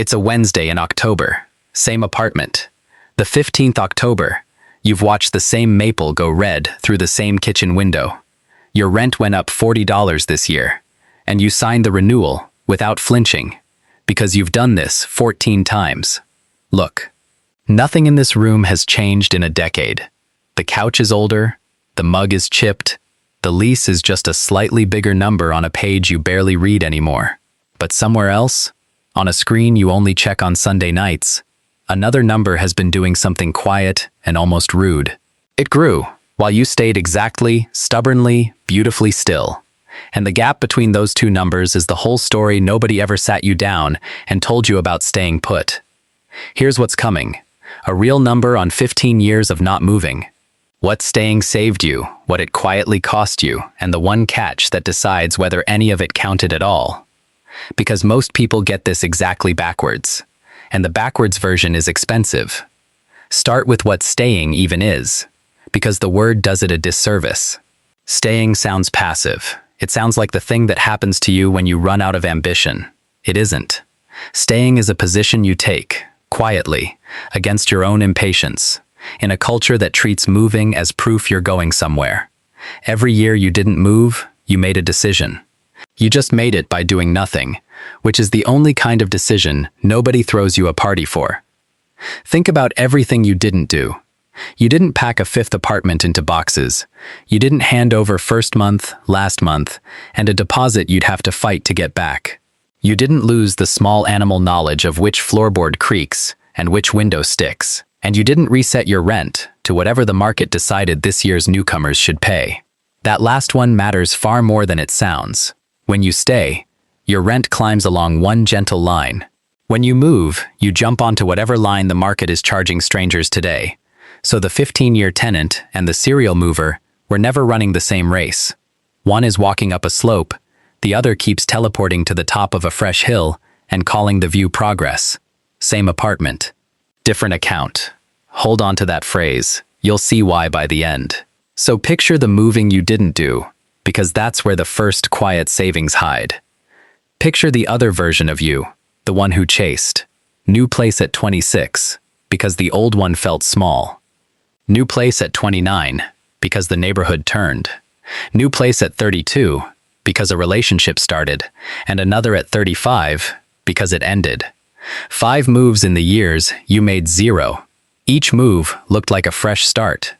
It's a Wednesday in October. Same apartment. The 15th October. You've watched the same maple go red through the same kitchen window. Your rent went up $40 this year, and you signed the renewal without flinching, because you've done this 14 times. Look, nothing in this room has changed in a decade. The couch is older, the mug is chipped, the lease is just a slightly bigger number on a page you barely read anymore. But somewhere else, on a screen you only check on Sunday nights, another number has been doing something quiet and almost rude. It grew, while you stayed exactly, stubbornly, beautifully still. And the gap between those two numbers is the whole story nobody ever sat you down and told you about staying put. Here's what's coming. A real number on 15 years of not moving. What staying saved you, what it quietly cost you, and the one catch that decides whether any of it counted at all. Because most people get this exactly backwards. And the backwards version is expensive. Start with what staying even is, because the word does it a disservice. Staying sounds passive. It sounds like the thing that happens to you when you run out of ambition. It isn't. Staying is a position you take, quietly, against your own impatience, in a culture that treats moving as proof you're going somewhere. Every year you didn't move, you made a decision. You just made it by doing nothing, which is the only kind of decision nobody throws you a party for. Think about everything you didn't do. You didn't pack a fifth apartment into boxes. You didn't hand over first month, last month, and a deposit you'd have to fight to get back. You didn't lose the small animal knowledge of which floorboard creaks and which window sticks. And you didn't reset your rent to whatever the market decided this year's newcomers should pay. That last one matters far more than it sounds. When you stay, your rent climbs along one gentle line. When you move, you jump onto whatever line the market is charging strangers today. So the 15-year tenant and the serial mover were never running the same race. One is walking up a slope, the other keeps teleporting to the top of a fresh hill and calling the view progress. Same apartment. Different account. Hold on to that phrase. You'll see why by the end. So picture the moving you didn't do, because that's where the first quiet savings hide. Picture the other version of you, the one who chased. New place at 26, because the old one felt small. New place at 29, because the neighborhood turned. New place at 32, because a relationship started, and another at 35, because it ended. 5 moves in the years, you made 0. Each move looked like a fresh start.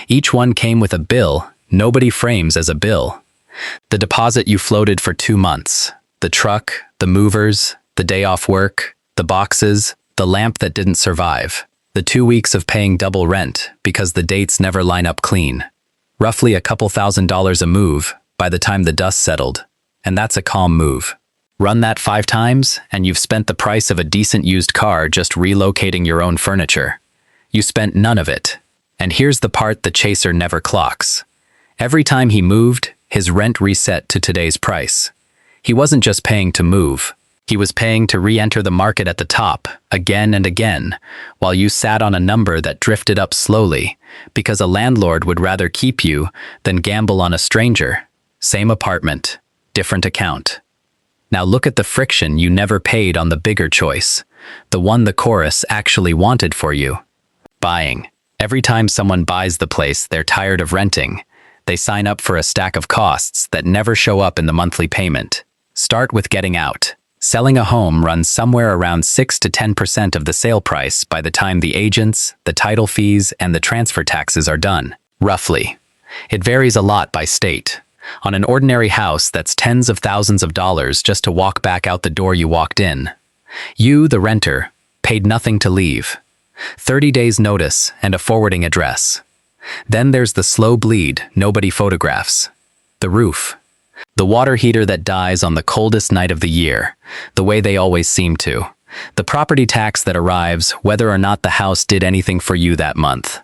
Each one came with a bill nobody frames as a bill. The deposit you floated for 2 months. The truck, the movers, the day off work, the boxes, the lamp that didn't survive. The 2 weeks of paying double rent because the dates never line up clean. Roughly a couple $1,000s a move by the time the dust settled. And that's a calm move. Run that 5 times, and you've spent the price of a decent used car just relocating your own furniture. You spent none of it. And here's the part the chaser never clocks. Every time he moved, his rent reset to today's price. He wasn't just paying to move. He was paying to re-enter the market at the top, again and again, while you sat on a number that drifted up slowly, because a landlord would rather keep you than gamble on a stranger. Same apartment, different account. Now look at the friction you never paid on the bigger choice, the one the chorus actually wanted for you. Buying. Every time someone buys the place they're tired of renting, they sign up for a stack of costs that never show up in the monthly payment. Start with getting out. Selling a home runs somewhere around 6 to 10% of the sale price by the time the agents, the title fees, and the transfer taxes are done. Roughly. It varies a lot by state. On an ordinary house, that's tens of thousands of dollars just to walk back out the door you walked in. You, the renter, paid nothing to leave. 30 days notice and a forwarding address. Then there's the slow bleed nobody photographs. The roof. The water heater that dies on the coldest night of the year, the way they always seem to. The property tax that arrives whether or not the house did anything for you that month.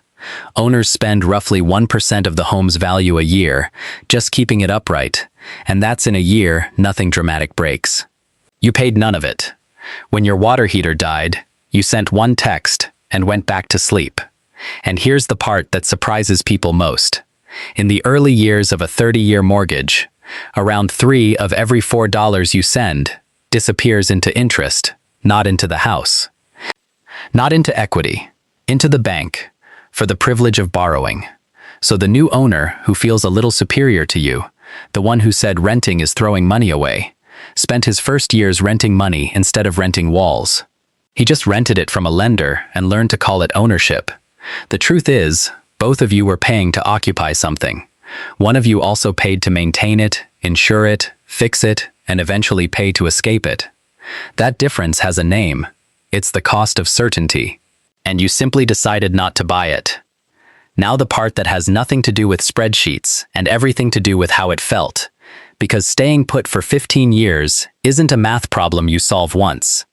Owners spend roughly 1% of the home's value a year, just keeping it upright, and that's in a year nothing dramatic breaks. You paid none of it. When your water heater died, you sent one text and went back to sleep. And here's the part that surprises people most. In the early years of a 30-year mortgage, around 3 of every $4 you send disappears into interest, not into the house. Not into equity, into the bank, for the privilege of borrowing. So the new owner, who feels a little superior to you, the one who said renting is throwing money away, spent his first years renting money instead of renting walls. He just rented it from a lender and learned to call it ownership. The truth is, both of you were paying to occupy something. One of you also paid to maintain it, insure it, fix it, and eventually pay to escape it. That difference has a name. It's the cost of certainty. And you simply decided not to buy it. Now the part that has nothing to do with spreadsheets and everything to do with how it felt. Because staying put for 15 years isn't a math problem you solve once.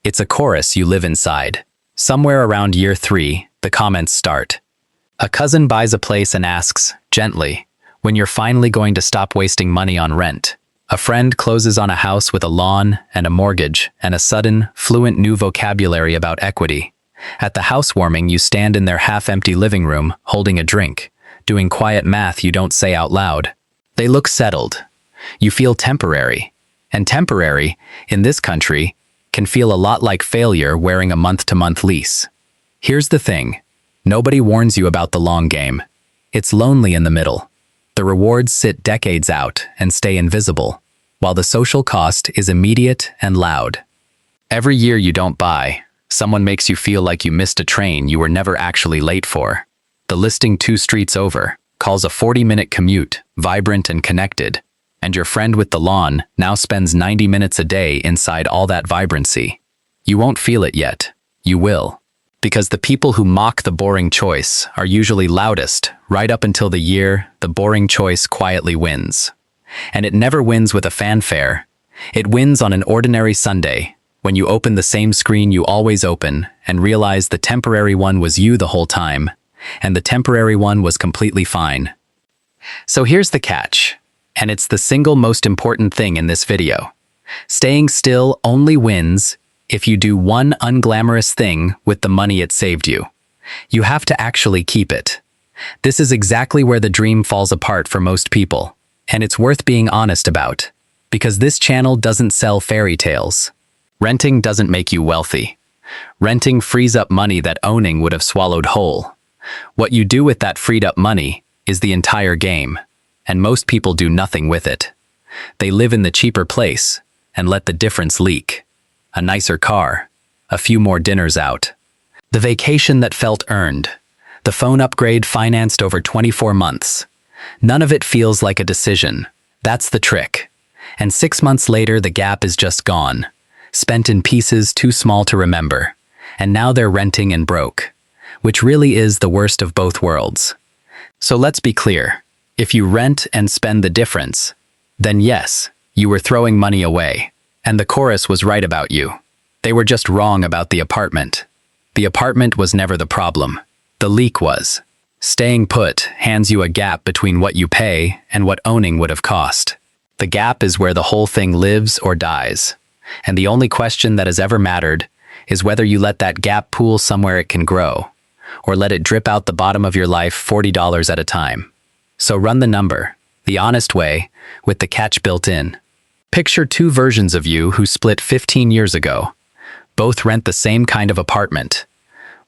It's a chorus you live inside. Somewhere around year 3, the comments start. A cousin buys a place and asks, gently, when you're finally going to stop wasting money on rent. A friend closes on a house with a lawn and a mortgage and a sudden, fluent new vocabulary about equity. At the housewarming, you stand in their half-empty living room, holding a drink, doing quiet math you don't say out loud. They look settled. You feel temporary. And temporary, in this country, can feel a lot like failure wearing a month-to-month lease. Here's the thing. Nobody warns you about the long game. It's lonely in the middle. The rewards sit decades out and stay invisible, while the social cost is immediate and loud. Every year you don't buy, someone makes you feel like you missed a train you were never actually late for. The listing 2 streets over calls a 40-minute commute, vibrant and connected, and your friend with the lawn now spends 90 minutes a day inside all that vibrancy. You won't feel it yet. You will. Because the people who mock the boring choice are usually loudest right up until the year the boring choice quietly wins. And it never wins with a fanfare. It wins on an ordinary Sunday, when you open the same screen you always open and realize the temporary one was you the whole time, and the temporary one was completely fine. So here's the catch, and it's the single most important thing in this video. Staying still only wins if you do one unglamorous thing with the money it saved you. You have to actually keep it. This is exactly where the dream falls apart for most people, and it's worth being honest about, because this channel doesn't sell fairy tales. Renting doesn't make you wealthy. Renting frees up money that owning would have swallowed whole. What you do with that freed up money is the entire game, and most people do nothing with it. They live in the cheaper place and let the difference leak. A nicer car, a few more dinners out. The vacation that felt earned. The phone upgrade financed over 24 months. None of it feels like a decision. That's the trick. And 6 months later, the gap is just gone. Spent in pieces too small to remember. And now they're renting and broke. Which really is the worst of both worlds. So let's be clear. If you rent and spend the difference, then yes, you were throwing money away. And the chorus was right about you. They were just wrong about the apartment. The apartment was never the problem. The leak was. Staying put hands you a gap between what you pay and what owning would have cost. The gap is where the whole thing lives or dies. And the only question that has ever mattered is whether you let that gap pool somewhere it can grow, or let it drip out the bottom of your life $40 at a time. So run the number, the honest way, with the catch built in. Picture 2 versions of you who split 15 years ago. Both rent the same kind of apartment.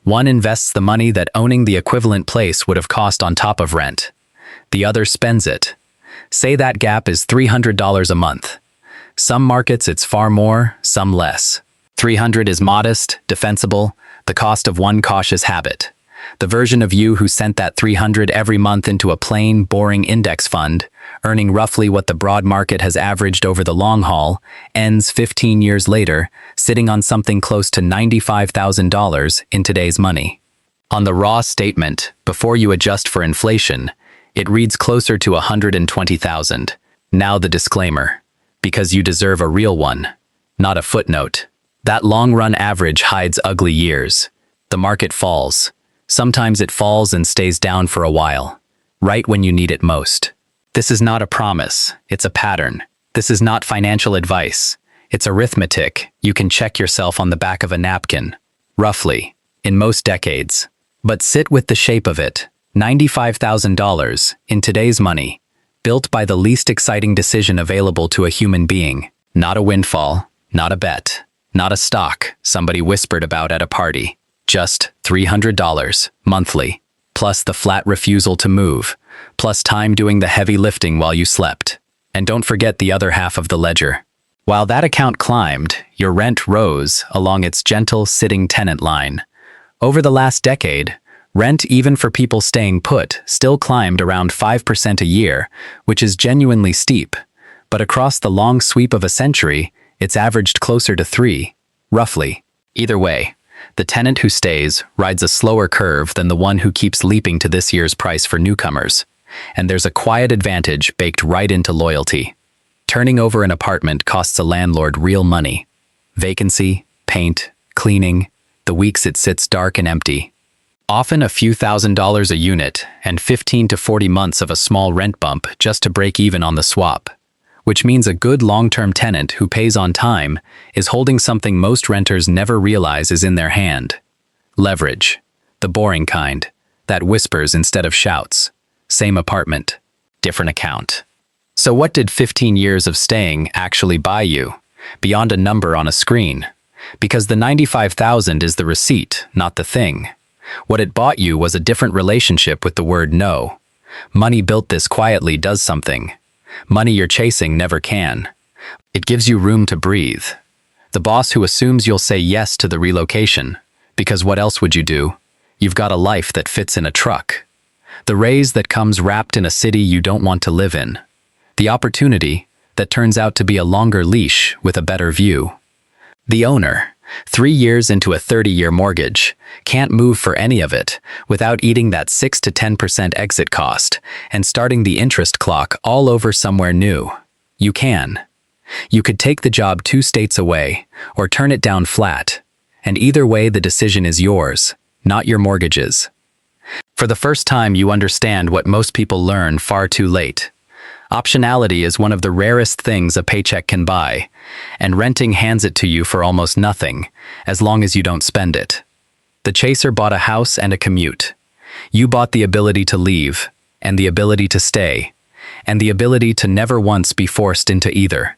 One invests the money that owning the equivalent place would have cost on top of rent. The other spends it. Say that gap is $300 a month. Some markets it's far more, some less. 300 is modest, defensible, the cost of one cautious habit. The version of you who sent that 300 every month into a plain, boring index fund, earning roughly what the broad market has averaged over the long haul, ends 15 years later, sitting on something close to $95,000 in today's money. On the raw statement, before you adjust for inflation, it reads closer to $120,000. Now the disclaimer, because you deserve a real one, not a footnote. That long-run average hides ugly years. The market falls. Sometimes it falls and stays down for a while, right when you need it most. This is not a promise, it's a pattern. This is not financial advice. It's arithmetic. You can check yourself on the back of a napkin. Roughly, in most decades. But sit with the shape of it. $95,000, in today's money, built by the least exciting decision available to a human being. Not a windfall, not a bet, Not a stock somebody whispered about at a party. Just $300 monthly, plus the flat refusal to move, plus time doing the heavy lifting while you slept. And don't forget the other half of the ledger. While that account climbed, your rent rose along its gentle sitting tenant line. Over the last decade, rent, even for people staying put, still climbed around 5% a year, which is genuinely steep. But across the long sweep of a century, it's averaged closer to 3, roughly. Either way, the tenant who stays rides a slower curve than the one who keeps leaping to this year's price for newcomers. And there's a quiet advantage baked right into loyalty. Turning over an apartment costs a landlord real money. Vacancy, paint, cleaning, the weeks it sits dark and empty. Often a few $1,000s a unit and 15 to 40 months of a small rent bump just to break even on the swap. Which means a good long-term tenant who pays on time is holding something most renters never realize is in their hand. Leverage. The boring kind. That whispers instead of shouts. Same apartment. Different account. So what did 15 years of staying actually buy you, beyond a number on a screen? Because the $95,000 is the receipt, not the thing. What it bought you was a different relationship with the word no. Money built this quietly does something. Money you're chasing never can. It gives you room to breathe. The boss who assumes you'll say yes to the relocation, because what else would you do? You've got a life that fits in a truck. The raise that comes wrapped in a city you don't want to live in. The opportunity that turns out to be a longer leash with a better view. The owner, 3 years into a 30-year mortgage, can't move for any of it without eating that 6 to 10% exit cost and starting the interest clock all over somewhere new. You can. You could take the job 2 states away or turn it down flat, and either way the decision is yours, not your mortgage's. For the first time you understand what most people learn far too late. Optionality is one of the rarest things a paycheck can buy, and renting hands it to you for almost nothing, as long as you don't spend it. The chaser bought a house and a commute. You bought the ability to leave, and the ability to stay, and the ability to never once be forced into either.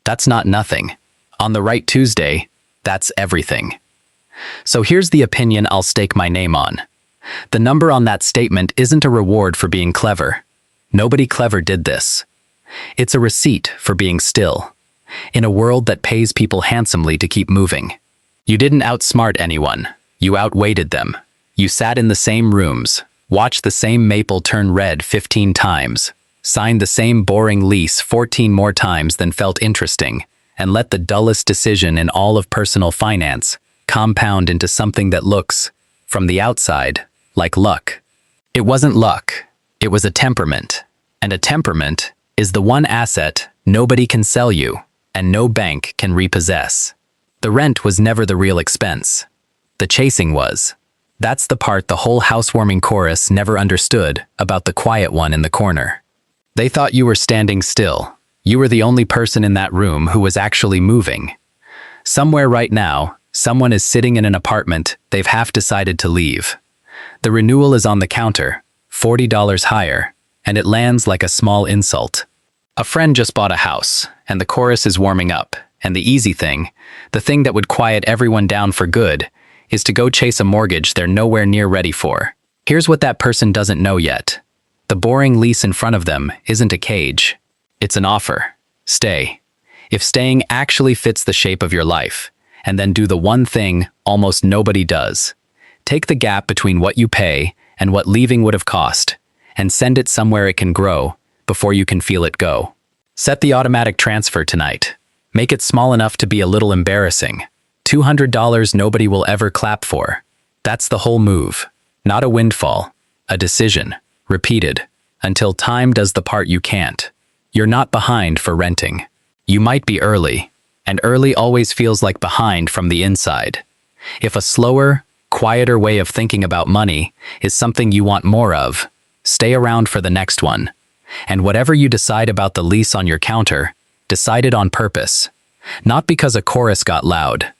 That's not nothing. On the right Tuesday, that's everything. So here's the opinion I'll stake my name on. The number on that statement isn't a reward for being clever. Nobody clever did this. It's a receipt for being still, in a world that pays people handsomely to keep moving. You didn't outsmart anyone. You outweighted them. You sat in the same rooms, watched the same maple turn red 15 times, signed the same boring lease 14 more times than felt interesting, and let the dullest decision in all of personal finance compound into something that looks, from the outside, like luck. It wasn't luck. It was a temperament, and a temperament is the one asset nobody can sell you, and no bank can repossess. The rent was never the real expense. The chasing was. That's the part the whole housewarming chorus never understood about the quiet one in the corner. They thought you were standing still. You were the only person in that room who was actually moving. Somewhere right now, someone is sitting in an apartment they've half decided to leave. The renewal is on the counter. $40 higher, and it lands like a small insult. A friend just bought a house, and the chorus is warming up, and the easy thing, the thing that would quiet everyone down for good, is to go chase a mortgage they're nowhere near ready for. Here's what that person doesn't know yet. The boring lease in front of them isn't a cage. It's an offer. Stay. If staying actually fits the shape of your life, and then do the one thing almost nobody does. Take the gap between what you pay and what leaving would have cost, and send it somewhere it can grow before you can feel it go. Set the automatic transfer tonight. Make it small enough to be a little embarrassing. $200 nobody will ever clap for. That's the whole move. Not a windfall. A decision. Repeated. Until time does the part you can't. You're not behind for renting. You might be early, and early always feels like behind from the inside. If a slower, quieter way of thinking about money is something you want more of, stay around for the next one. And whatever you decide about the lease on your counter, decide it on purpose. Not because a chorus got loud,